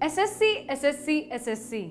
SSC SSC SSC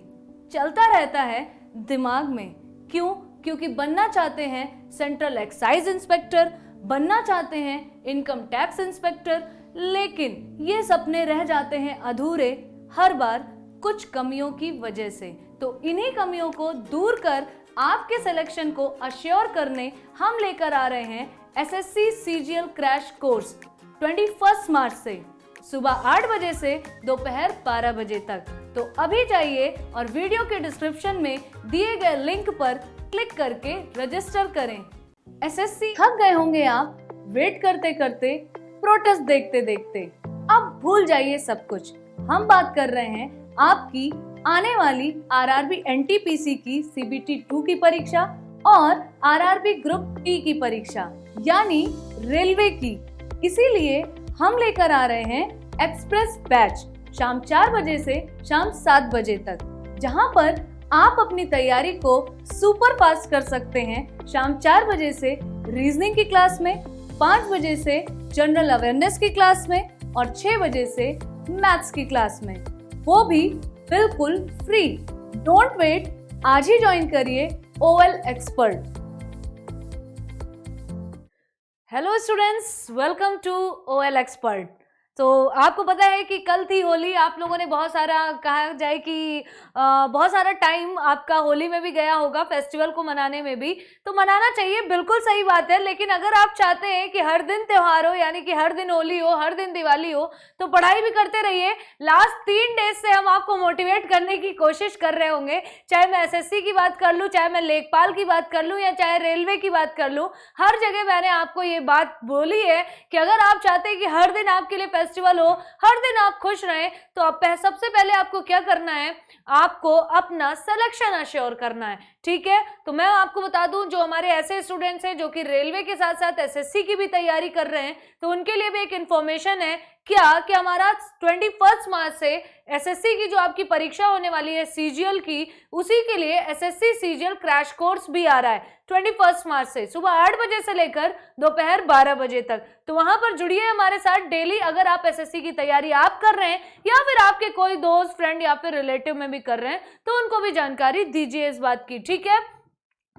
चलता रहता है दिमाग में। क्यों? क्योंकि बनना चाहते हैं सेंट्रल एक्साइज इंस्पेक्टर, बनना चाहते हैं इनकम टैक्स इंस्पेक्टर, लेकिन ये सपने रह जाते हैं अधूरे हर बार कुछ कमियों की वजह से। तो इन्हीं कमियों को दूर कर आपके सिलेक्शन को अश्योर करने हम लेकर आ रहे हैं एसएससी सीजीएल क्रैश कोर्स 21 मार्च से सुबह 8 बजे से दोपहर 12 बजे तक। तो अभी जाइए और वीडियो के डिस्क्रिप्शन में दिए गए लिंक पर क्लिक करके रजिस्टर करें। एसएससी थक गए होंगे आप वेट करते करते, प्रोटेस्ट देखते देखते। अब भूल जाइए सब कुछ। हम बात कर रहे हैं आपकी आने वाली आरआरबी एनटीपीसी की सीबीटी 2 की परीक्षा और आरआरबी ग्रुप टी की परीक्षा यानी रेलवे की। इसीलिए हम लेकर आ रहे हैं एक्सप्रेस बैच शाम 4 बजे से शाम 7 बजे तक, जहां पर आप अपनी तैयारी को सुपर फास्ट कर सकते हैं। शाम 4 बजे से रीजनिंग की क्लास में, 5 बजे से जनरल अवेयरनेस की क्लास में और 6 बजे से मैथ्स की क्लास में, वो भी बिल्कुल फ्री। डोंट वेट, आज ही ज्वाइन करिए OL expert. Hello students, welcome to OL expert. तो आपको पता है कि कल थी होली। आप लोगों ने बहुत सारा, कहा जाए कि बहुत सारा टाइम आपका होली में भी गया होगा, फेस्टिवल को मनाने में भी। तो मनाना चाहिए, बिल्कुल सही बात है। लेकिन अगर आप चाहते हैं कि हर दिन त्योहार हो, यानी कि हर दिन होली हो, हर दिन दिवाली हो, तो पढ़ाई भी करते रहिए। लास्ट 3 डेज से हम आपको मोटिवेट करने की कोशिश कर रहे होंगे, चाहे मैं एसएससी की बात कर लूँ, चाहे मैं लेखपाल की बात कर लूँ या चाहे रेलवे की बात कर लूँ। हर जगह मैंने आपको ये बात बोली है कि अगर आप चाहते हैं कि हर दिन आपके लिए फेस्टिवल हो, हर दिन आप खुश रहें, तो आप सबसे पहले आपको क्या करना है, आपको अपना सिलेक्शन अश्योर करना है। ठीक है, तो मैं आपको बता दूं, जो हमारे ऐसे स्टूडेंट्स हैं जो कि रेलवे के साथ साथ एसएससी की भी तैयारी कर रहे हैं, तो उनके लिए भी एक इंफॉर्मेशन है क्या कि हमारा 21 मार्च से एसएससी की जो आपकी परीक्षा होने वाली है सीजीएल की, उसी के लिए एसएससी सीजीएल क्रैश कोर्स भी आ रहा है 21 मार्च से सुबह 8 बजे से लेकर दोपहर 12 बजे तक। तो वहां पर जुड़िए हमारे साथ डेली। अगर आप एसएससी की तैयारी आप कर रहे हैं या फिर आपके कोई दोस्त, फ्रेंड या फिर रिलेटिव में भी कर रहे हैं, तो उनको भी जानकारी दीजिए इस बात की। ठीक है,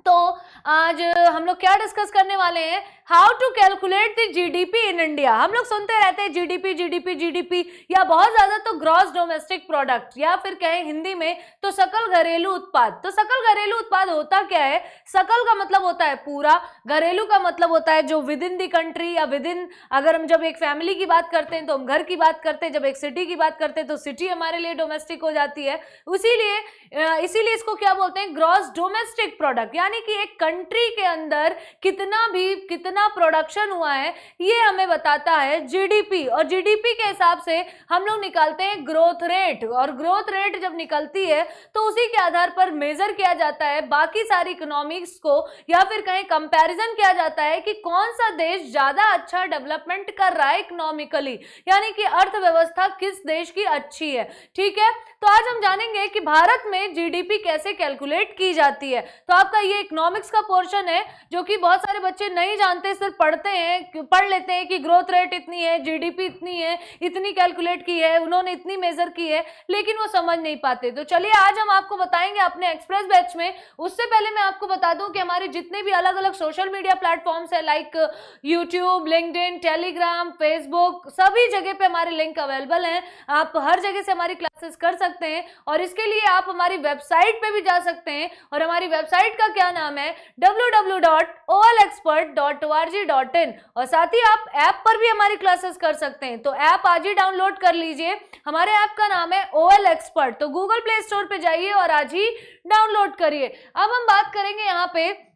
तो आज हम लोग क्या डिस्कस करने वाले हैं, how to calculate the GDP in India. हम लोग सुनते रहते हैं जीडीपी जीडीपी जीडीपी, या बहुत ज्यादा तो ग्रॉस डोमेस्टिक प्रोडक्ट, या फिर कहें हिंदी में तो सकल घरेलू उत्पाद। तो सकल घरेलू उत्पाद होता क्या है? सकल का मतलब होता है पूरा, घरेलू का मतलब होता है जो विद इन दी कंट्री या विद इन, अगर हम जब एक फैमिली की बात करते हैं तो हम घर की बात करते हैं, जब एक सिटी की बात करते हैं तो सिटी हमारे लिए डोमेस्टिक हो जाती है। इसीलिए इसको क्या बोलते हैं, ग्रॉस डोमेस्टिक प्रोडक्ट, यानी कि एक कंट्री के अंदर कितना प्रोडक्शन हुआ है ये हमें बताता है जीडीपी। और जीडीपी के हिसाब से हम लोग निकालते हैं ग्रोथ रेट, और ग्रोथ रेट जब निकलती है तो उसी के आधार पर मेजर किया जाता है बाकी सारी इकोनॉमिक्स को, या फिर कहीं कंपैरिजन किया जाता है कि कौन सा देश ज्यादा अच्छा डेवलपमेंट कर रहा है इकोनॉमिकली, यानी कि अर्थव्यवस्था किस देश की अच्छी है। ठीक है, तो आज हम जानेंगे कि भारत में जीडीपी कैसे कैलकुलेट की जाती है। तो आपका ये इकोनॉमिक्स का पोर्शन है जो कि बहुत सारे बच्चे नहीं जानते, सिर्फ पढ़ लेते हैं कि ग्रोथ रेट इतनी है, जीडीपी इतनी है, इतनी कैलकुलेट की है, उन्होंने इतनी मेजर की है, लेकिन वो समझ नहीं पाते। तो चलिए आज हम आपको बताएंगे अपने एक्सप्रेस बैच में। उससे पहले मैं आपको बता दूं कि हमारे जितने भी अलग अलग सोशल मीडिया प्लेटफॉर्म्स है, like YouTube, LinkedIn, Telegram, Facebook, सभी जगह पे हमारे लिंक अवेलेबल हैं। आप हर जगह से हमारी क्लासेस कर सकते हैं, और इसके लिए आप हमारी वेबसाइट पे भी जा सकते हैं। और हमारी वेबसाइट का क्या नाम है, www.olexpert.org.in। और साथ ही आप ऐप पर भी हमारी क्लासेस कर सकते हैं। तो ऐप आज ही डाउनलोड कर लीजिए। हमारे ऐप का नाम है ओएल एक्सपर्ट। तो गूगल प्ले स्टोर पे जाइए और आज ही डाउनलोड करिए। अब हम बात करेंगे यहाँ पे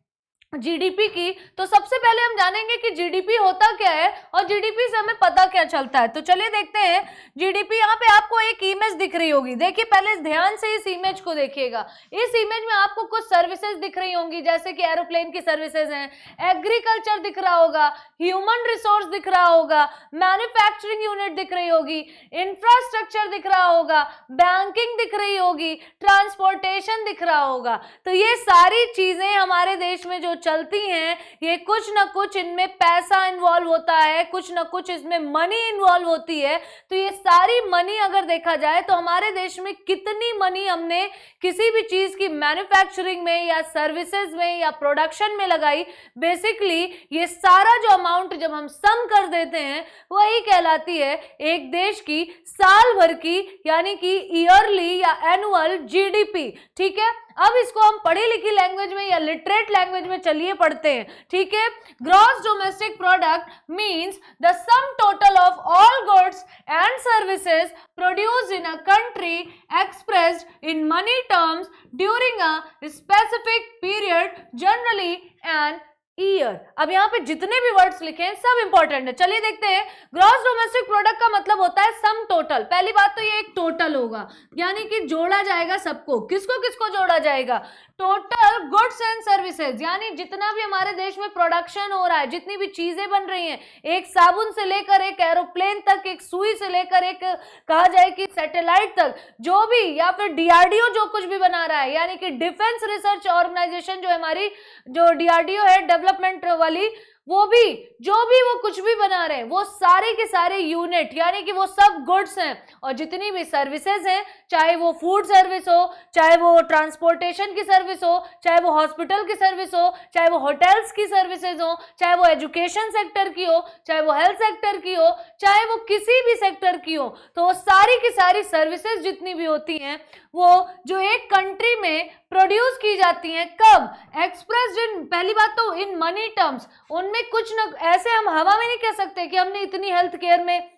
जीडीपी की। तो सबसे पहले हम जानेंगे कि जीडीपी होता क्या है और जीडीपी से हमें पता क्या चलता है। तो चलिए देखते हैं जीडीपी। यहाँ पे आपको एक इमेज दिख रही होगी, देखिए पहले ध्यान से इस इमेज को देखिएगा। इस इमेज में आपको कुछ सर्विसेज दिख रही होंगी, जैसे कि एरोप्लेन की सर्विसेज हैं, एग्रीकल्चर दिख रहा होगा, ह्यूमन रिसोर्स दिख रहा होगा, मैन्युफैक्चरिंग यूनिट दिख रही होगी, इंफ्रास्ट्रक्चर दिख रहा होगा, बैंकिंग दिख रही होगी, ट्रांसपोर्टेशन दिख रहा होगा। तो ये सारी चीजें हमारे देश में जो चलती हैं ये कुछ ना कुछ इनमें पैसा इन्वॉल्व होता है, कुछ ना कुछ इसमें मनी इन्वॉल्व होती है। तो ये सारी मनी अगर देखा जाए तो हमारे देश में कितनी मनी हमने किसी भी चीज की मैन्युफैक्चरिंग में या सर्विसेज में या प्रोडक्शन में लगाई, बेसिकली ये सारा जो अमाउंट जब हम सम कर देते हैं वही कहलाती है एक देश की साल भर की यानी कि ईयरली या एनुअल जीडीपी। ठीक है, अब इसको हम पढ़ी लिखी लैंग्वेज में या लिटरेट लैंग्वेज में चलिए पढ़ते हैं। ठीक है, gross domestic product means the sum total of all goods and services produced in a country expressed in money terms during a specific period generally an year. अब यहाँ पे जितने भी वर्ड्स लिखे हैं सब इंपॉर्टेंट है। चलिए देखते हैं। ग्रॉस डोमेस्टिक प्रोडक्ट का मतलब होता है सम टोटल। पहली बात तो ये एक टोटल होगा, यानी कि जोड़ा जाएगा सबको। किसको किसको जोड़ा जाएगा? टोटल गुड्स एंड सर्विसेज, यानी जितना भी हमारे देश में प्रोडक्शन हो रहा है, जितनी भी चीजें बन रही हैं, एक साबुन से लेकर एक एरोप्लेन तक, एक सुई से लेकर एक कहा जाए कि सैटेलाइट तक, जो भी, या फिर डीआरडीओ जो कुछ भी बना रहा है, यानी कि डिफेंस रिसर्च ऑर्गेनाइजेशन जो हमारी जो डीआरडीओ है डेवलपमेंट वाली, वो भी जो भी वो कुछ भी बना रहे हैं, वो सारे के सारे यूनिट यानी कि वो सब गुड्स हैं। और जितनी भी सर्विसेज हैं, चाहे वो फूड सर्विस हो, चाहे वो ट्रांसपोर्टेशन की सर्विस हो, चाहे वो हॉस्पिटल की सर्विस हो, चाहे वो होटल्स की सर्विसेज हो, चाहे वो एजुकेशन सेक्टर की हो, चाहे वो हेल्थ सेक्टर की हो, चाहे वो किसी भी सेक्टर की हो, तो वो सारी की सारी सर्विसेज जितनी भी होती हैं वो जो एक कंट्री में प्रोड्यूस की जाती हैं, कब? एक्सप्रेस्ड इन, पहली बात तो इन मनी टर्म्स, उनमें कुछ न, ऐसे हम हवा में नहीं कह सकते कि हमने इतनी हेल्थ केयर में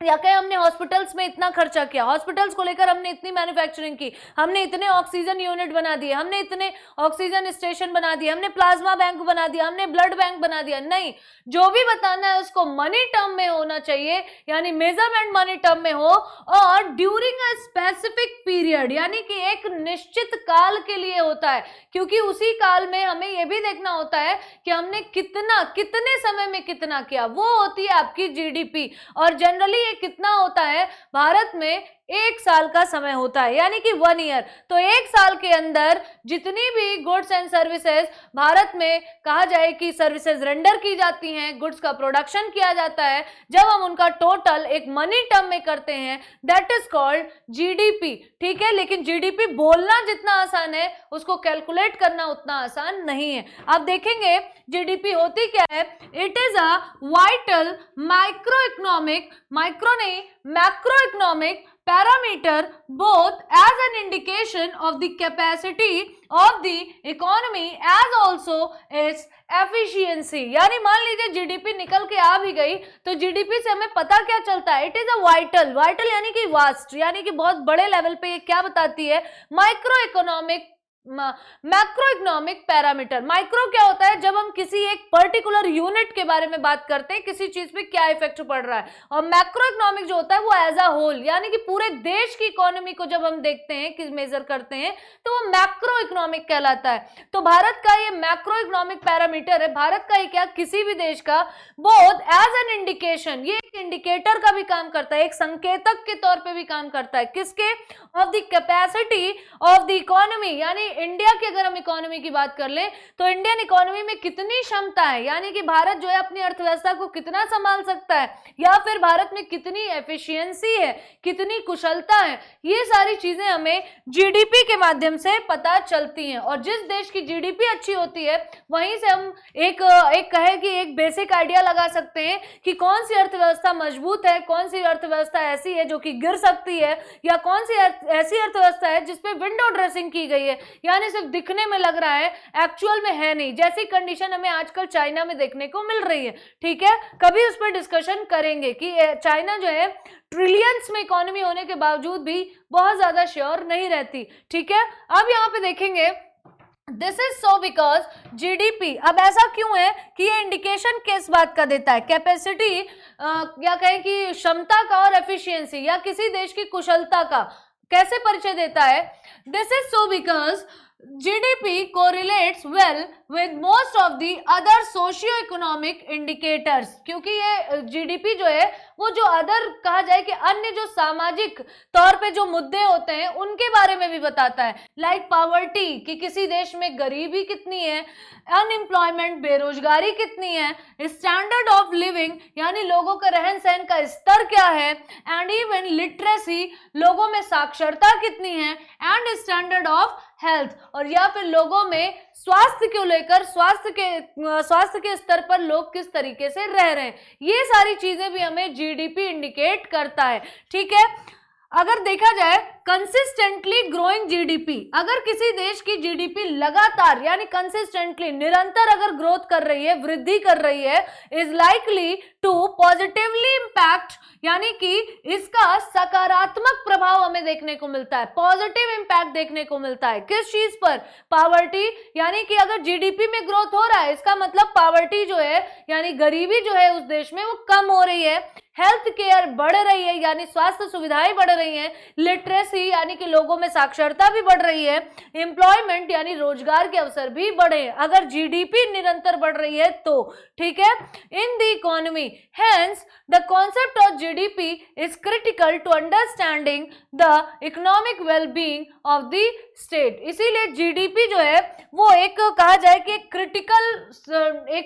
या कहीं हमने हॉस्पिटल्स में इतना खर्चा किया, हॉस्पिटल्स को लेकर हमने इतनी मैन्युफैक्चरिंग की, हमने इतने ऑक्सीजन यूनिट बना दिए, हमने इतने ऑक्सीजन स्टेशन बना दिए, हमने प्लाज्मा बैंक बना दिया, हमने ब्लड बैंक बना दिया। नहीं, जो भी बताना है उसको मनी टर्म में होना चाहिए, यानी मेजरमेंट मनी टर्म में हो, और ड्यूरिंग अ स्पेसिफिक पीरियड, यानी कि एक निश्चित काल के लिए होता है, क्योंकि उसी काल में हमें यह भी देखना होता है कि हमने कितना, कितने समय में कितना किया, वो होती है आपकी जीडीपी। और जनरली ये कितना होता है? भारत में 1 साल का समय होता है, यानी कि 1 ईयर। तो 1 साल के अंदर जितनी भी गुड्स एंड सर्विसेज भारत में कहा जाए कि सर्विसेज रेंडर की जाती हैं, गुड्स का प्रोडक्शन किया जाता है, जब हम उनका टोटल एक मनी टर्म में करते हैं, दैट इज कॉल्ड जीडीपी। ठीक है, लेकिन जीडीपी बोलना जितना आसान है, उसको कैलकुलेट करना उतना आसान नहीं है। आप देखेंगे जीडीपी होती क्या है? It is a vital micro economic, micro नहीं macro economic parameter both as an indication of the capacity of the economy as also its efficiency। यानी मान लीजिए जीडीपी निकल के आ भी गई तो जीडीपी से हमें पता क्या चलता है? It is a vital, vital यानी कि वास्ट, यानी कि बहुत बड़े लेवल पे ये क्या बताती है? Micro economic, macro economic parameter. Micro क्या होता है? जब हम किसी एक पर्टिकुलर यूनिट के बारे में बात करते हैं, किसी चीज पे क्या इफेक्ट पड़ रहा है। और मैक्रो इकोनॉमिक जो होता है वो एज अ होल, यानी कि पूरे देश की इकोनॉमी को जब हम देखते हैं, किस मेजर करते हैं, तो वो मैक्रो इकोनॉमिक कहलाता है। तो भारत का ये मैक्रो इकोनॉमिक पैरामीटर है। भारत का ये क्या, किसी भी देश का, बोथ एज एन इंडिकेशन, ये एक इंडिकेटर का भी काम करता है, एक संकेतक के तौर पे भी काम करता है। किसके? Of the capacity of the economy, यानी इंडिया की अगर हम इकोनॉमी की बात कर ले तो इंडियन इकोनॉमी में कितनी क्षमता है, यानी कि भारत जो है अपनी अर्थव्यवस्था को कितना संभाल सकता है, या फिर भारत में कितनी एफिशिएंसी है, कितनी कुशलता है, ये सारी चीजें हमें जीडीपी के माध्यम से पता चलती हैं। और जिस देश की जीडीपी अच्छी होती है वहीं से हम एक कहे कि एक बेसिक आइडिया लगा सकते हैं कि कौन सी अर्थव्यवस्था मजबूत है, कौन सी अर्थव्यवस्था ऐसी है जो कि गिर सकती है, या कौन सी ऐसी अर्थव्यवस्था है जिसपे विंडो ड्रेसिंग की गई है, यानी सिर्फ दिखने में लग रहा है, एक्चुअल में है नहीं। जैसी कंडीशन हमें आजकल चाइना में देखने को मिल रही है। ठीक है, कभी उस पर डिस्कशन करेंगे कि चाइना जो है ट्रिलियंस में इकोनॉमी होने के बावजूद भी बहुत ज्यादा श्योर नहीं रहती। ठीक है, अब यहाँ पे देखेंगे this is so because GDP, अब ऐसा क्यों है कि ये इंडिकेशन किस बात का देता है? कैपेसिटी या कहें कि क्षमता का और एफिशिएंसी, या किसी देश की कुशलता का कैसे परिचय देता है? This is so because GDP correlates well with most of the other socio-economic indicators, क्योंकि ये GDP जो है वो जो अदर कहा जाए कि अन्य जो सामाजिक तौर पे जो मुद्दे होते हैं उनके बारे में भी बताता है, लाइक पॉवर्टी कि किसी देश में गरीबी कितनी है, अनएम्प्लॉयमेंट बेरोजगारी कितनी है, स्टैंडर्ड ऑफ लिविंग यानी लोगों का रहन सहन का स्तर क्या है, एंड इवन लिटरेसी लोगों में साक्षरता कितनी है, एंड स्टैंडर्ड ऑफ हेल्थ और या फिर लोगों में स्वास्थ्य को लेकर स्वास्थ्य के स्तर पर लोग किस तरीके से रह रहे हैं, ये सारी चीजें भी हमें जीडीपी इंडिकेट करता है। ठीक है, अगर देखा जाए कंसिस्टेंटली ग्रोइंग जीडीपी, अगर किसी देश की जीडीपी लगातार यानी कंसिस्टेंटली निरंतर अगर ग्रोथ कर रही है, वृद्धि कर रही है, is likely to positively impact यानी कि इसका सकारात्मक प्रभाव हमें देखने को मिलता है, पॉजिटिव इंपैक्ट देखने को मिलता है किस चीज पर, पावर्टी यानी कि अगर जीडीपी में ग्रोथ हो रहा है इसका मतलब पावर्टी जो है यानी गरीबी जो है उस देश में वो कम हो रही है, हेल्थ केयर बढ़ रही है यानी स्वास्थ्य सुविधाएं बढ़ रही हैं, लिटरेसी यानी कि लोगों में साक्षरता भी बढ़ रही है, एम्प्लॉयमेंट यानी रोजगार के अवसर भी बढ़े अगर जीडीपी निरंतर बढ़ रही है तो। ठीक है, in the economy hence the concept of GDP is critical to understanding the economic wellbeing of the state, इसीलिए जीडीपी जो है वो एक कहा जाए कि एक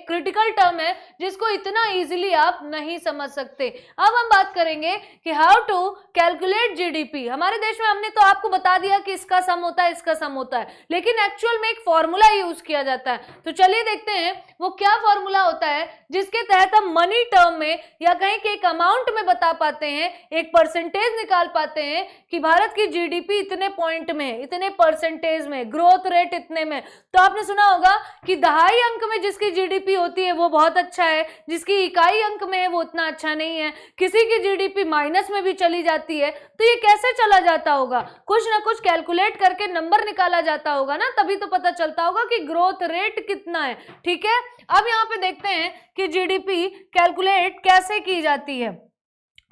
क्रिटिकल टर्म है जिसको इतना इजीली आप नहीं समझ सकते। अब हम बात करेंगे कि हाउ टू कैलकुलेट जीडीपी। हमारे देश में हमने तो आपको बता दिया कि इसका सम होता है, इसका सम होता है, लेकिन एक्चुअल में एक फॉर्मूला यूज किया जाता है, तो चलिए देखते हैं वो क्या फॉर्मूला होता है जिसके तहत हम मनी टर्म में या कहीं के एक अमाउंट में बता पाते हैं, एक परसेंटेज निकाल पाते हैं कि भारत की जीडीपी इतने पॉइंट में, इतने परसेंटेज में, ग्रोथ रेट इतने में। तो आपने सुना होगा कि दहाई अंक में जिसकी जीडीपी होती है वो बहुत अच्छा है, जिसकी इकाई अंक में है वो उतना अच्छा नहीं है, किसी की जीडीपी माइनस में भी चली जाती है, तो ये कैसे चला जाता होगा, कुछ ना कुछ कैलकुलेट करके नंबर निकाला जाता होगा ना, तभी तो पता चलता होगा कि ग्रोथ रेट कितना है। ठीक है, अब यहाँ पे देखते हैं कि जीडीपी कैलकुलेट कैसे की जाती है।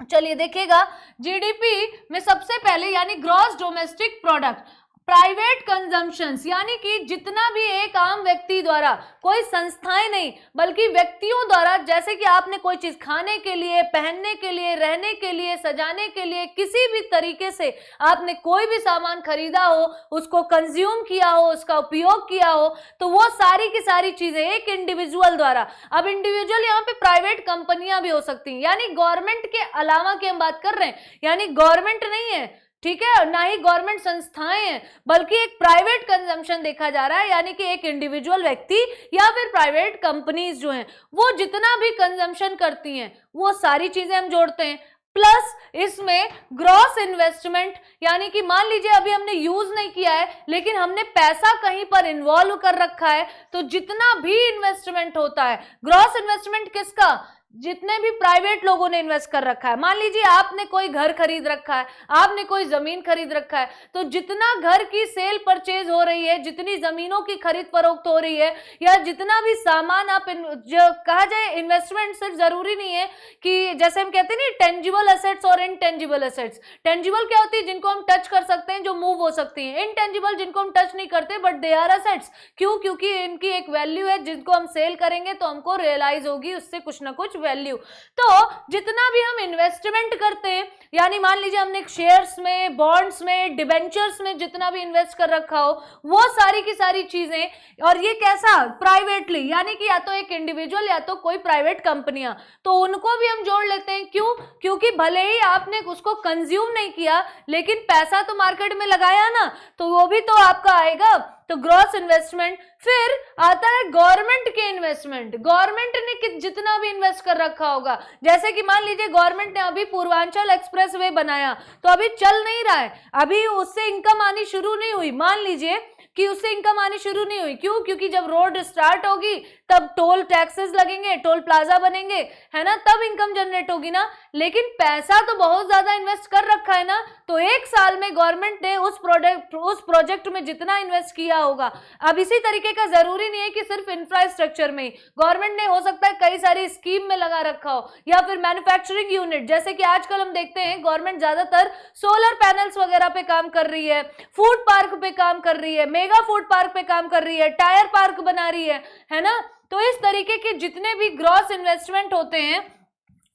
चलिए देखिएगा, जीडीपी में सबसे पहले यानी gross domestic product, private consumptions यानी कि जितना भी एक आम व्यक्ति द्वारा, कोई संस्थाएं नहीं बल्कि व्यक्तियों द्वारा, जैसे कि आपने कोई चीज खाने के लिए, पहनने के लिए, रहने के लिए, सजाने के लिए, किसी भी तरीके से आपने कोई भी सामान खरीदा हो, उसको कंज्यूम किया हो, उसका उपयोग किया हो, तो वो सारी की सारी चीजें एक इंडिविजुअल द्वारा, अब इंडिविजुअल यहाँ पे प्राइवेट कंपनियां भी हो सकती हैं, यानी गवर्नमेंट के अलावा की हम बात कर रहे हैं, यानी गवर्नमेंट नहीं है, ठीक है, ना ही गवर्नमेंट संस्थाएं हैं, बल्कि एक प्राइवेट कंजम्पशन देखा जा रहा है, यानी कि एक इंडिविजुअल व्यक्ति या फिर प्राइवेट कंपनीज जो हैं वो जितना भी कंजम्पशन करती हैं वो सारी चीजें हम जोड़ते हैं, प्लस इसमें ग्रॉस इन्वेस्टमेंट यानी कि मान लीजिए अभी हमने यूज नहीं किया है लेकिन हमने पैसा कहीं पर इन्वॉल्व कर रखा है, तो जितना भी इन्वेस्टमेंट होता है, ग्रॉस इन्वेस्टमेंट किसका, जितने भी प्राइवेट लोगों ने इन्वेस्ट कर रखा है, मान लीजिए आपने कोई घर खरीद रखा है, आपने कोई जमीन खरीद रखा है, तो जितना घर की सेल परचेज हो रही है, जितनी जमीनों की खरीद फरोख्त हो रही है, या जितना भी सामान आप जो कहा जाए, इन्वेस्टमेंट सिर्फ जरूरी नहीं है कि जैसे हम कहते हैं ना टेंजिबल एसेट्स और इनटेंजिबल एसेट्स। टेंजिबल क्या होती है, जिनको हम टच कर सकते हैं, जो मूव हो सकती है, इनटेंजिबल जिनको हम टच नहीं करते बट दे आर एसेट्स, क्यों, क्योंकि इनकी एक वैल्यू है, जिनको हम सेल करेंगे तो हमको रियलाइज होगी उससे कुछ ना कुछ वैल्यू। तो जितना भी हम इन्वेस्टमेंट करते हैं, यानी मान लीजिए हमने शेयर्स में, बॉन्ड्स में, डिबेंचर्स में जितना भी इन्वेस्ट कर रखा हो, वो सारी की सारी चीजें, और ये कैसा, प्राइवेटली, यानी कि या तो एक इंडिविजुअल या तो कोई प्राइवेट कंपनियां, तो उनको भी हम जोड़ लेते हैं। क्यों, क्योंकि भले ही आपने उसको कंज्यूम नहीं किया लेकिन पैसा तो मार्केट में लगाया ना, तो वो भी तो आपका आएगा, तो ग्रॉस इन्वेस्टमेंट। फिर आता है गवर्नमेंट के इन्वेस्टमेंट, गवर्नमेंट ने जितना भी इन्वेस्ट कर रखा होगा, जैसे कि मान लीजिए गवर्नमेंट ने अभी पूर्वांचल एक्सप्रेस वे बनाया, तो अभी चल नहीं रहा है, अभी उससे इनकम आनी शुरू नहीं हुई, मान लीजिए कि उससे इनकम आनी शुरू नहीं हुई, क्यों, क्योंकि जब रोड स्टार्ट होगी तब टोल टैक्सेस लगेंगे, टोल प्लाजा बनेंगे, है ना, तब इनकम जनरेट होगी ना, लेकिन पैसा तो बहुत ज्यादा इन्वेस्ट कर रखा है ना, तो एक साल में गवर्नमेंट ने उस प्रोजेक्ट में जितना इन्वेस्ट किया होगा, अब इसी तरीके का जरूरी नहीं है कि सिर्फ इंफ्रास्ट्रक्चर में, गवर्नमेंट ने हो सकता है कई सारी स्कीम में लगा रखा हो, या फिर मैन्युफैक्चरिंग यूनिट, जैसे कि आजकल हम देखते हैं गवर्नमेंट ज्यादातर सोलर पैनल्स वगैरह पे काम कर रही है, फूड पार्क पे काम कर रही है, मेगा फूड पार्क पे काम कर रही है, टायर पार्क बना रही है ना। तो इस तरीके के जितने भी ग्रॉस इन्वेस्टमेंट होते हैं,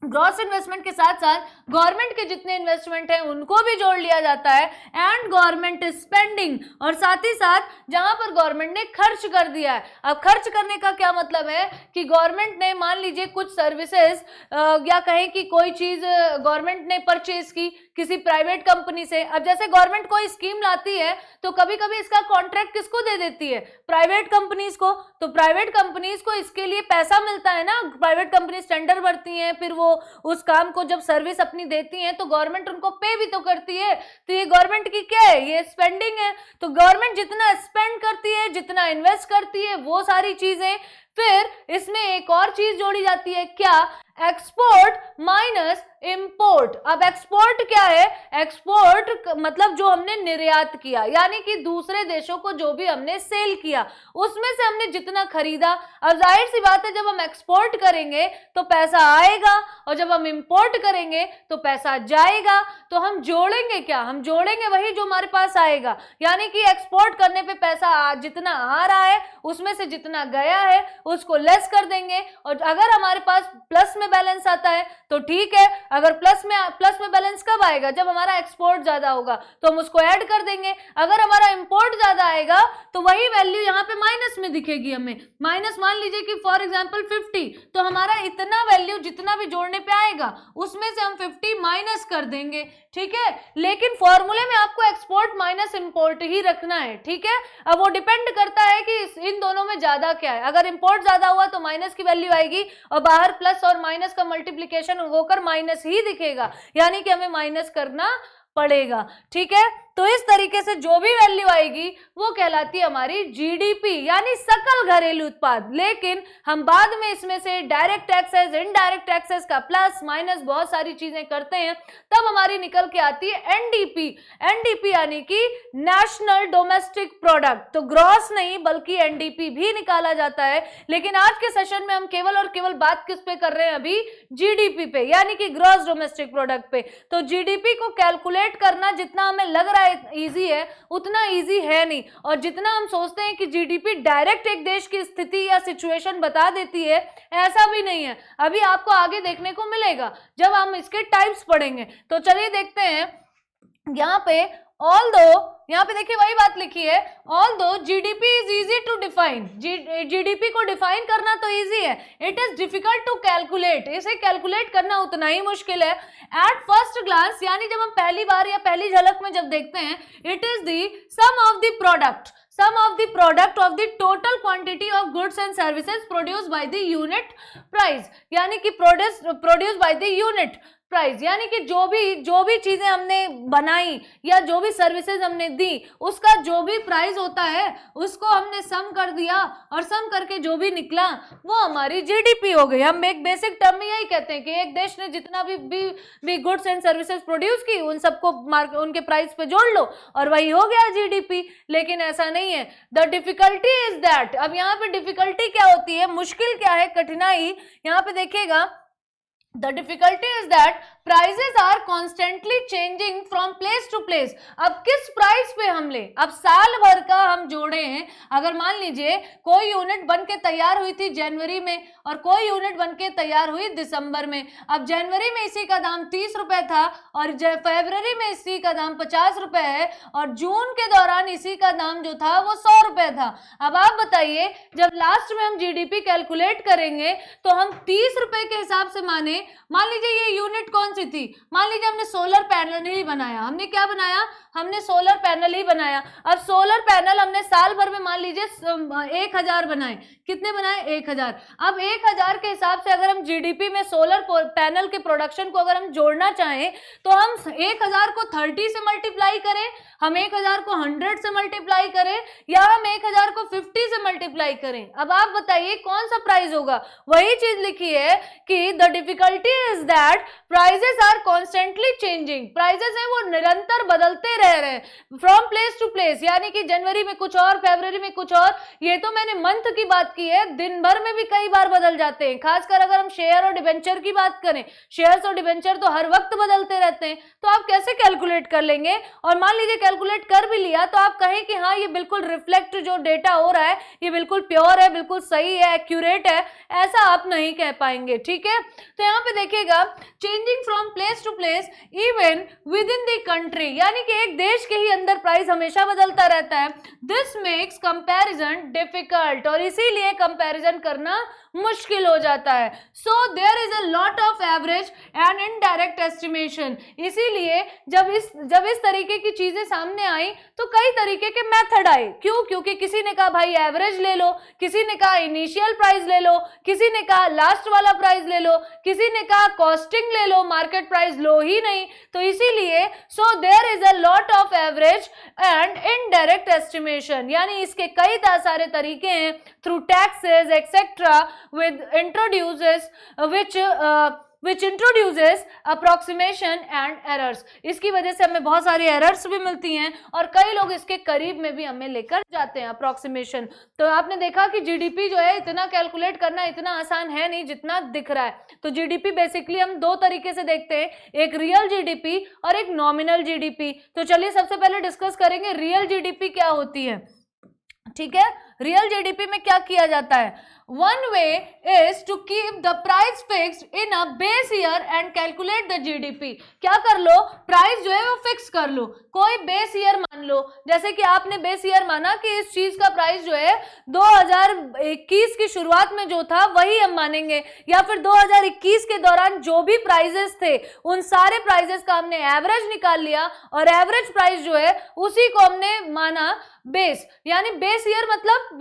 ग्रॉस इन्वेस्टमेंट के साथ साथ गवर्नमेंट के जितने इन्वेस्टमेंट हैं उनको भी जोड़ लिया जाता है, एंड गवर्नमेंट स्पेंडिंग, और साथ ही साथ जहां पर गवर्नमेंट ने खर्च कर दिया है। अब खर्च करने का क्या मतलब है कि गवर्नमेंट ने मान लीजिए कुछ सर्विसेज या कहें कि कोई चीज गवर्नमेंट ने परचेज की किसी प्राइवेट कंपनी से। अब जैसे गवर्नमेंट कोई स्कीम लाती है तो कभी कभी इसका कॉन्ट्रैक्ट किसको दे देती है, प्राइवेट कंपनीज को। तो प्राइवेट कंपनीज को इसके लिए पैसा मिलता है ना, प्राइवेट कंपनीज टेंडर भरती हैं, फिर वो उस काम को जब सर्विस अपनी देती हैं तो गवर्नमेंट उनको पे भी तो करती है। तो ये गवर्नमेंट की क्या है, ये स्पेंडिंग है। तो गवर्नमेंट जितना स्पेंड करती है, जितना इन्वेस्ट करती है, वो सारी चीजें। फिर इसमें एक और चीज जोड़ी जाती है, क्या, एक्सपोर्ट माइनस इंपोर्ट। अब एक्सपोर्ट क्या है, एक्सपोर्ट मतलब जो हमने निर्यात किया, यानी कि दूसरे देशों को जो भी हमने सेल किया उसमें से हमने जितना खरीदा। अब जाहिर सी बात है जब हम एक्सपोर्ट करेंगे तो पैसा आएगा, और जब हम इंपोर्ट करेंगे तो पैसा जाएगा। तो हम जोड़ेंगे क्या, हम जोड़ेंगे वही जो हमारे पास आएगा, यानी कि एक्सपोर्ट करने पे पैसा जितना आ रहा है उसमें से जितना गया है उसको लेस कर देंगे, और अगर हमारे पास प्लस में बैलेंस आता है तो ठीक है। अगर प्लस में बैलेंस कब आएगा, जब हमारा एक्सपोर्ट ज्यादा होगा तो हम उसको ऐड कर देंगे। अगर हमारा इंपोर्ट ज्यादा आएगा तो वही वैल्यू यहाँ पे माइनस में दिखेगी हमें, माइनस मान लीजिए कि फॉर एग्जांपल 50, तो हमारा इतना वैल्यू जितना भी जोड़ने पे आएगा उसमें से हम 50 माइनस कर देंगे, ठीक है। लेकिन फॉर्मूले में आपको एक्सपोर्ट माइनस इंपोर्ट ही रखना है, ठीक है। अब वो डिपेंड करता है कि इन दोनों में ज्यादा क्या है। अगर इंपोर्ट ज्यादा हुआ तो माइनस की वैल्यू आएगी, और बाहर प्लस और माइनस का मल्टीप्लीकेशन होकर माइनस ही दिखेगा, यानी कि हमें माइनस करना पड़ेगा, ठीक है। तो इस तरीके से जो भी वैल्यू आएगी वो कहलाती है हमारी जीडीपी, यानी सकल घरेलू उत्पाद। लेकिन हम बाद में इसमें से डायरेक्ट टैक्सेस, इनडायरेक्ट टैक्सेस का प्लस माइनस बहुत सारी चीजें करते हैं, तब हमारी निकल के आती है एनडीपी। एनडीपी यानी कि नेशनल डोमेस्टिक प्रोडक्ट। तो ग्रॉस नहीं बल्कि एनडीपी भी निकाला जाता है। लेकिन आज के सेशन में हम केवल और केवल बात किस पे कर रहे हैं, अभी जीडीपी पे, यानी कि ग्रॉस डोमेस्टिक प्रोडक्ट पे। तो जीडीपी को कैलकुलेट करना जितना हमें लग रहा है इजी है, उतना इजी है नहीं। और जितना हम सोचते हैं कि जीडीपी डायरेक्ट एक देश की स्थिति या सिचुएशन बता देती है, ऐसा भी नहीं है। अभी आपको आगे देखने को मिलेगा जब हम इसके टाइप्स पढ़ेंगे। तो चलिए देखते हैं यहाँ पे। यहाँ पे देखिए वही बात लिखी है, although GDP is easy to define. GDP को डिफाइन करना तो इजी है, it is difficult to calculate. इसे कैलकुलेट करना उतना ही मुश्किल है। एट फर्स्ट ग्लांस, यानी जब हम पहली बार या पहली झलक में जब देखते हैं, it is the sum of the product of the total quantity of goods and services produce by the unit price, यानी कि produce by the unit price, यानी कि जो भी चीजें हमने बनाई या जो भी सर्विसेज हमने दी उसका जो भी प्राइस होता है उसको हमने सम कर दिया, और सम करके जो भी निकला वो हमारी जीडीपी हो गई। हम एक बेसिक टर्म में यही कहते हैं कि एक देश ने जितना भी गुड्स एंड सर्विसेज प्रोड्यूस की उन सबको उनके प्राइस पे जोड़ लो और वही हो गया जीडीपी। लेकिन ऐसा नहीं है। द डिफिकल्टी इज दैट, अब यहाँ पे डिफिकल्टी क्या होती है, मुश्किल क्या है, कठिनाई, यहाँ पे देखिएगा। The difficulty is that prices are constantly changing from place to place। अब किस प्राइस पे हम ले, अब साल भर का हम जोड़े हैं। अगर मान लीजिए कोई यूनिट बन के तैयार हुई थी जनवरी में और कोई यूनिट बन के तैयार हुई दिसंबर में। अब जनवरी में इसी का दाम 30 रुपए था और फरवरी में इसी का दाम 50 रुपए है, और जून के दौरान इसी का दाम जो था वो 100 रुपए था। अब आप बताइए जब लास्ट में हम जीडीपी कैलकुलेट करेंगे तो हम 30 रुपए के हिसाब से मान लीजिए ये यूनिट कौन सी थी, मान लीजिए हमने सोलर पैनल ही बनाया। हमने क्या बनाया, हमने सोलर पैनल ही बनाया। अब सोलर पैनल हमने साल भर में मान लीजिए 1000 बनाए। कितने बनाए, 1000। अब 1000 के हिसाब से अगर हम जीडीपी में सोलर पैनल के प्रोडक्शन को अगर हम जोड़ना चाहें तो हम 1000 को 30 से मल्टीप्लाई करें, हम 1000 को 100 से मल्टीप्लाई करें, या हम 1000 को 50 से मल्टीप्लाई करें। अब आप बताइए कौन सा प्राइस होगा। वही चीज लिखी है कि the difficulty is that prices are constantly changing. Prices है वो निरंतर बदलते रह रहे हैं फ्रॉम प्लेस टू प्लेस, यानी कि जनवरी में कुछ और, फरवरी में कुछ और। ये तो मैंने मंथ की बात की है, दिन भर में भी कई बार बदल जाते हैं। खासकर अगर हम शेयर और डिबेंचर की बात करें, शेयर्स और डिबेंचर तो हर वक्त बदलते रहते हैं, तो आप कैसे कैलकुलेट कर लेंगे? और मान लीजिए कैलकुलेट कर भी लिया तो आप कहें कि हाँ ये बिल्कुल रिफ्लेक्ट जो डेटा हो रहा है ये बिल्कुल प्योर है, बिल्कुल सही है, एक्यूरेट है, ऐसा आप नहीं कह पाएंगे। ठीक है, तो यहाँ पे देखिएगा changing from place to place even within the country, यानी कि एक देश के ही अंदर प्राइस हमेशा बदलता रहता है। दिस मेक्स कंपैरिजन डिफिकल्ट, और इसीलिए कंपैरिजन करना मुश्किल हो जाता है। So there is a lot of average and indirect estimation, इसीलिए जब इस तरीके की चीजें सामने आई तो कई तरीके के मेथड आए। क्यों? क्योंकि किसी ने कहा भाई एवरेज ले लो, किसी ने कहा इनिशियल प्राइस ले लो, किसी ने कहा लास्ट वाला प्राइस ले लो, किसी ने कहा कॉस्टिंग ले लो, मार्केट प्राइस लो ही नहीं। तो इसीलिए so there is a lot of average and indirect estimation, यानी इसके कई सारे तरीके हैं through taxes etcetera which introduces approximation and errors। इसकी वजह से हमें बहुत सारी एरर्स भी मिलती हैं और कई लोग इसके करीब में भी हमें लेकर जाते हैं अप्रोक्सीमेशन। तो आपने देखा कि जीडीपी जो है इतना कैलकुलेट करना इतना आसान है नहीं जितना दिख रहा है। तो जीडीपी बेसिकली हम दो तरीके से देखते हैं, एक रियल जीडीपी और एक नॉमिनल जीडीपी। तो चलिए सबसे पहले डिस्कस करेंगे रियल जीडीपी क्या होती है। ठीक है, रियल जीडीपी में क्या किया जाता है? One way is to keep the price fixed in a base year and calculate the GDP। क्या कर लो, प्राइस जो है वो फिक्स कर लो, कोई बेस ईयर मान लो। जैसे कि आपने बेस ईयर माना कि इस चीज का प्राइस जो है 2021 की शुरुआत में जो था वही हम मानेंगे, या फिर 2021 के दौरान जो भी प्राइजेस थे उन सारे प्राइजेस का हमने एवरेज निकाल लिया और एवरेज प्राइस जो है उसी को हमने माना बेस। यानी बेस ईयर मतलब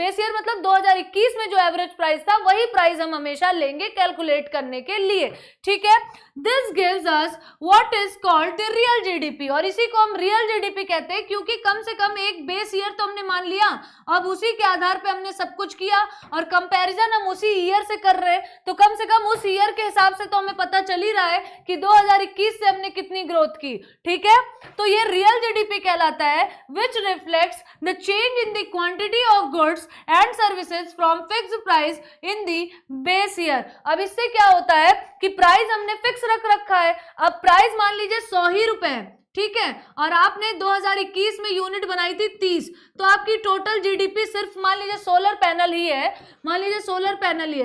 2021 में जो एवरेज प्राइस था वही प्राइस हम हमेशा लेंगे कैलकुलेट करने के लिए। ठीक है, this gives us what is called the real GDP, और इसी को हम रियल जीडीपी कहते हैं क्योंकि कम से कम एक बेस ईयर तो हमने मान लिया, अब उसी के आधार पे हमने सब कुछ किया और कंपैरिजन हम उसी ईयर से कर रहे हैं, तो कम से कम उस ईयर के हिसाब से तो हमें पता चल ही रहा है कि 2021 से हमने कितनी ग्रोथ की। ठीक है, तो ये रियल जीडीपी कहलाता है विच reflects the change in the quantity of goods and services from fixed price in the base year। अब इससे क्या होता है कि प्राइस हमने फिक्स रख रखा है। अब प्राइस मान लीजिए 100 ही रुपए है, ठीक है, और आपने 2021 में यूनिट बनाई थी 30, तो आपकी टोटल जीडीपी सिर्फ मान लीजिए सोलर पैनल ही है,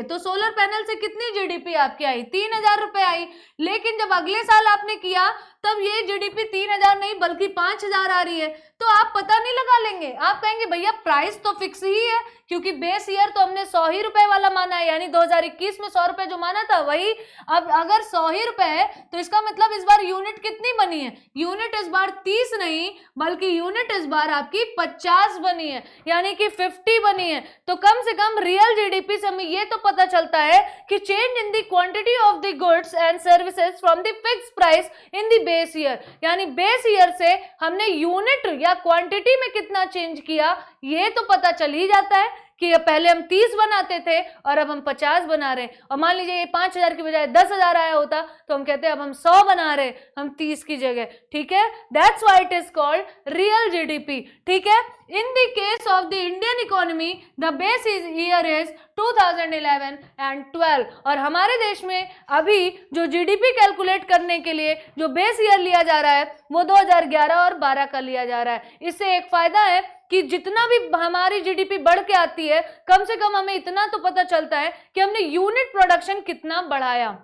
तो सोलर पैनल से कितनी जीडीपी आपकी आई? 3000 रुपए आई। लेकिन जब अगले साल आपने किया तब ये जीडीपी 3000 नहीं बल्कि 5000 आ रही है, तो आप पता नहीं लगा लेंगे, आप कहेंगे भैया प्राइस तो फिक्स ही है क्योंकि बेस ईयर तो हमने 100 ही रुपए वाला माना है, यानी 2021 में 100 रुपए जो माना था वही। अब अगर 100 ही रुपए है तो इसका मतलब इस बार यूनिट कितनी बनी है? यूनिट इस बार 30 नहीं बल्कि यूनिट इस बार आपकी 50 बनी है, यानी कि 50 बनी है। तो कम से कम रियल जीडीपी से हमें ये तो पता चलता है कि change in the quantity of the goods and services from the fixed price in the base year, यानी बेस ईयर से हमने यूनिट या क्वांटिटी में कितना चेंज किया ये तो पता चल ही जाता है कि पहले हम 30 बनाते थे और अब हम 50 बना रहे हैं। और मान लीजिए ये 5000 की बजाय 10,000 आया होता तो हम कहते हैं अब हम 100 बना रहे हैं, हम 30 की जगह। ठीक है, that's why it is called real GDP. ठीक है, in the case of the Indian economy the base year is 2011 and 12, और हमारे देश में अभी जो जीडीपी कैलकुलेट करने के लिए जो बेस ईयर लिया जा रहा है वो 2011 और 12 का लिया जा रहा है। इससे एक फायदा है कि जितना भी हमारी जीडीपी बढ़ के आती है कम से कम हमें इतना तो पता चलता है कि हमने यूनिट प्रोडक्शन कितना बढ़ाया,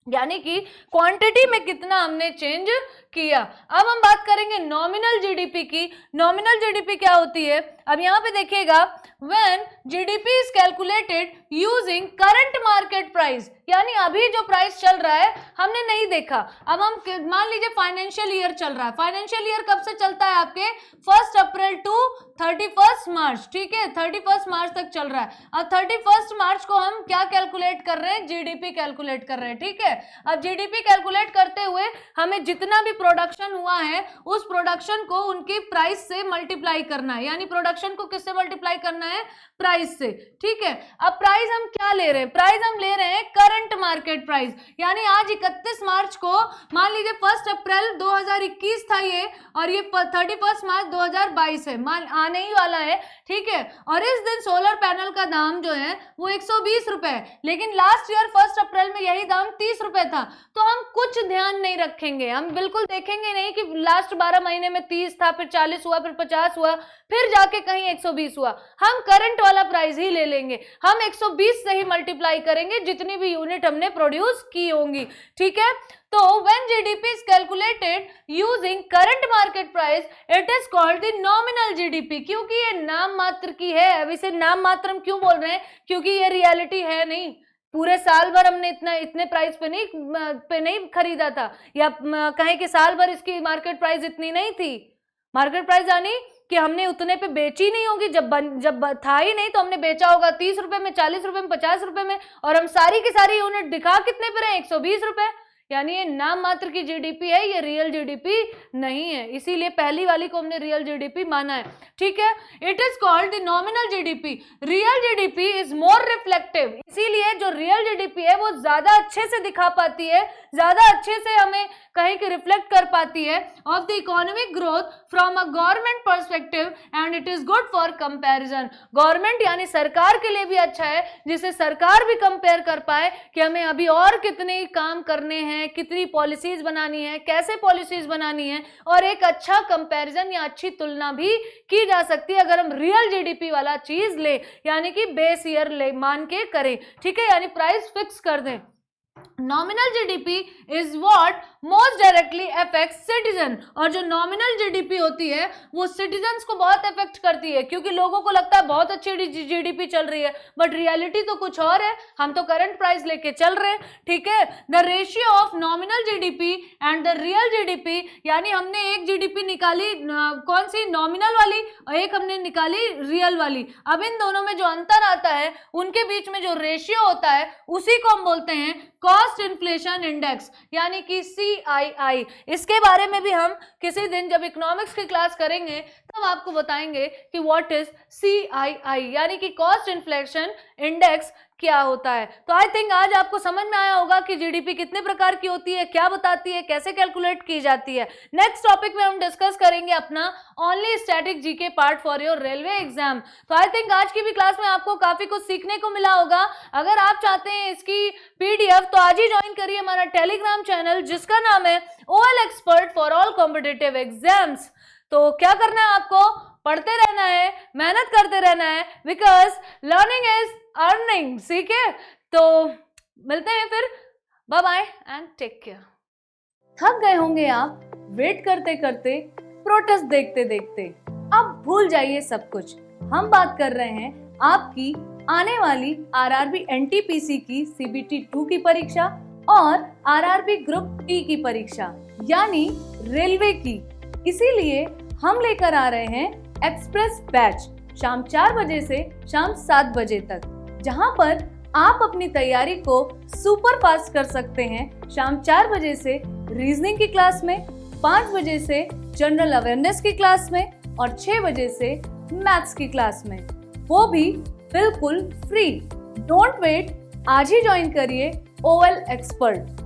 यानी कि क्वांटिटी में कितना हमने चेंज किया। अब हम बात करेंगे नॉमिनल जीडीपी की। नॉमिनल जीडीपी क्या होती है? अब यहाँ पे देखिएगा, when GDP is calculated using current market price, यानी अभी जो प्राइस चल रहा है हमने नहीं देखा। अब हम मान लीजिए फाइनेंशियल ईयर चल रहा है, फाइनेंशियल ईयर कब से चलता है आपके? 1 अप्रैल टू 31 मार्च। ठीक है, 31 मार्च तक चल रहा है। अब 31 मार्च को हम क्या कैलकुलेट कर रहे हैं? जीडीपी कैलकुलेट कर रहे हैं। ठीक है, अब जीडीपी कैलकुलेट करते हुए हमें जितना भी प्रोडक्शन हुआ है उस प्रोडक्शन को उनकी प्राइस से मल्टीप्लाई करना है, यानी प्रोडक्शन को किससे मल्टीप्लाई करना है, प्राइस से। ठीक है, अब प्राइस हम क्या ले रहे हैं, प्राइस हम ले रहे हैं करंट मार्केट प्राइस, यानी आज 31 मार्च को, मान लीजिए 1 अप्रैल 2021 था ये, और ये 31 मार्च 2022 है, मान आने ही वाला है। ठीक है, और इस दिन सोलर पैनल का दाम जो है वो 120 रुपए है, लेकिन लास्ट ईयर 1 अप्रैल में यही दाम 30 रुपए था। तो हम कुछ ध्यान नहीं रखेंगे, हम बिल्कुल देखेंगे नहीं कि लास्ट 12 महीने में 30 था, फिर 40 हुआ, फिर 50 हुआ, फिर जाके कहीं 120 हुआ। हम करंट वाला प्राइस ही ले लेंगे, हम 120 से ही मल्टीप्लाई करेंगे जितनी भी यूनिट हमने प्रोड्यूस की होंगी। ठीक है, तो when GDP is calculated using current market price, it is called the nominal GDP। क्योंकि ये नाम मात्र की है। अब इसे नाम मात्र हम क्यों बोल रहे हैं, क्योंकि ये रियलिटी है नहीं, पूरे साल भर हमने इतने प्राइस पे नहीं खरीदा था, या कहें कि साल भर इसकी मार्केट प्राइस इतनी नहीं थी। मार्केट प्राइस यानी कि हमने उतने पे बेची नहीं होगी, जब था ही नहीं तो हमने बेचा होगा 30 रुपए में, 40 रुपए में, 50 रुपए में, और हम सारी की सारी यूनिट दिखा कितने पे रहे, 120 रुपए। यानी ये नाम मात्र की जीडीपी है, ये रियल जीडीपी नहीं है, इसीलिए पहली वाली को हमने रियल जीडीपी माना है। ठीक है, it is called the nominal GDP. Real GDP is more reflective, इसीलिए जो रियल जीडीपी है वो ज्यादा अच्छे से दिखा पाती है, ज्यादा अच्छे से हमें कहीं कि रिफ्लेक्ट कर पाती है of the economic growth from a government perspective, and it is good for comparison. Government यानी सरकार के लिए भी अच्छा है, जिससे सरकार भी कंपेयर कर पाए कि हमें अभी और कितने काम करने हैं, कितनी पॉलिसीज बनानी है, कैसे पॉलिसीज बनानी है, और एक अच्छा कंपैरिजन या अच्छी तुलना भी की जा सकती है अगर हम रियल जीडीपी वाला चीज ले, यानी कि बेस ईयर ले मान के करें। ठीक है, यानी प्राइस फिक्स कर दें। Nominal GDP is what most directly affect citizen, और जो नॉमिनल जीडीपी होती है वो सिटीजन्स को बहुत अफेक्ट करती है, क्योंकि लोगों को लगता है बहुत अच्छी जीडीपी चल रही है, बट रियलिटी तो कुछ और है, हम तो करंट प्राइस लेके चल रहे हैं। ठीक है, the ratio of nominal GDP and the real GDP, यानी हमने एक जीडीपी निकाली कौन सी, नॉमिनल वाली, और एक हमने निकाली रियल वाली। अब इन दोनों में जो अंतर आता है, उनके बीच में जो रेशियो होता है, उसी को हम बोलते हैं कॉस्ट इन्फ्लेशन इंडेक्स, यानी कि CII। इसके बारे में भी हम किसी दिन जब इकोनॉमिक्स की क्लास करेंगे तब आपको बताएंगे कि व्हाट इज CII, यानी कि कॉस्ट इन्फ्लेशन इंडेक्स क्या होता है। तो आई थिंक आज आपको समझ में आया होगा कि जीडीपी कितने प्रकार की होती है, क्या बताती है, कैसे कैलकुलेट की जाती है। नेक्स्ट टॉपिक में हम डिस्कस करेंगे अपना only static GK part for your railway exam. तो आई थिंक आज की भी क्लास में आपको काफी कुछ सीखने को मिला होगा। अगर आप चाहते हैं इसकी PDF तो आज ही ज्वाइन करिए हमारा टेलीग्राम चैनल, जिसका नाम है OL expert for all competitive exams. तो क्या करना है आपको, पढ़ते रहना है, मेहनत करते रहना है, बिकॉज लर्निंग इज अर्निंग। ठीक है, तो मिलते हैं फिर, bye bye and take care. थक गए होंगे आप वेट करते करते, प्रोटेस्ट देखते देखते, अब भूल जाइए सब कुछ। हम बात कर रहे हैं आपकी आने वाली RRB NTPC की CBT 2 की परीक्षा और RRB ग्रुप T की परीक्षा, यानी रेलवे की। इसीलिए हम लेकर आ रहे हैं एक्सप्रेस बैच, शाम 4 बजे से शाम 7 बजे तक, जहां पर आप अपनी तैयारी को सुपर फास्ट कर सकते हैं। शाम 4 बजे से रीजनिंग की क्लास में, 5 बजे से जनरल अवेयरनेस की क्लास में, और 6 बजे से मैथ्स की क्लास में, वो भी बिल्कुल फ्री। डोंट वेट, आज ही ज्वाइन करिए OL एक्सपर्ट।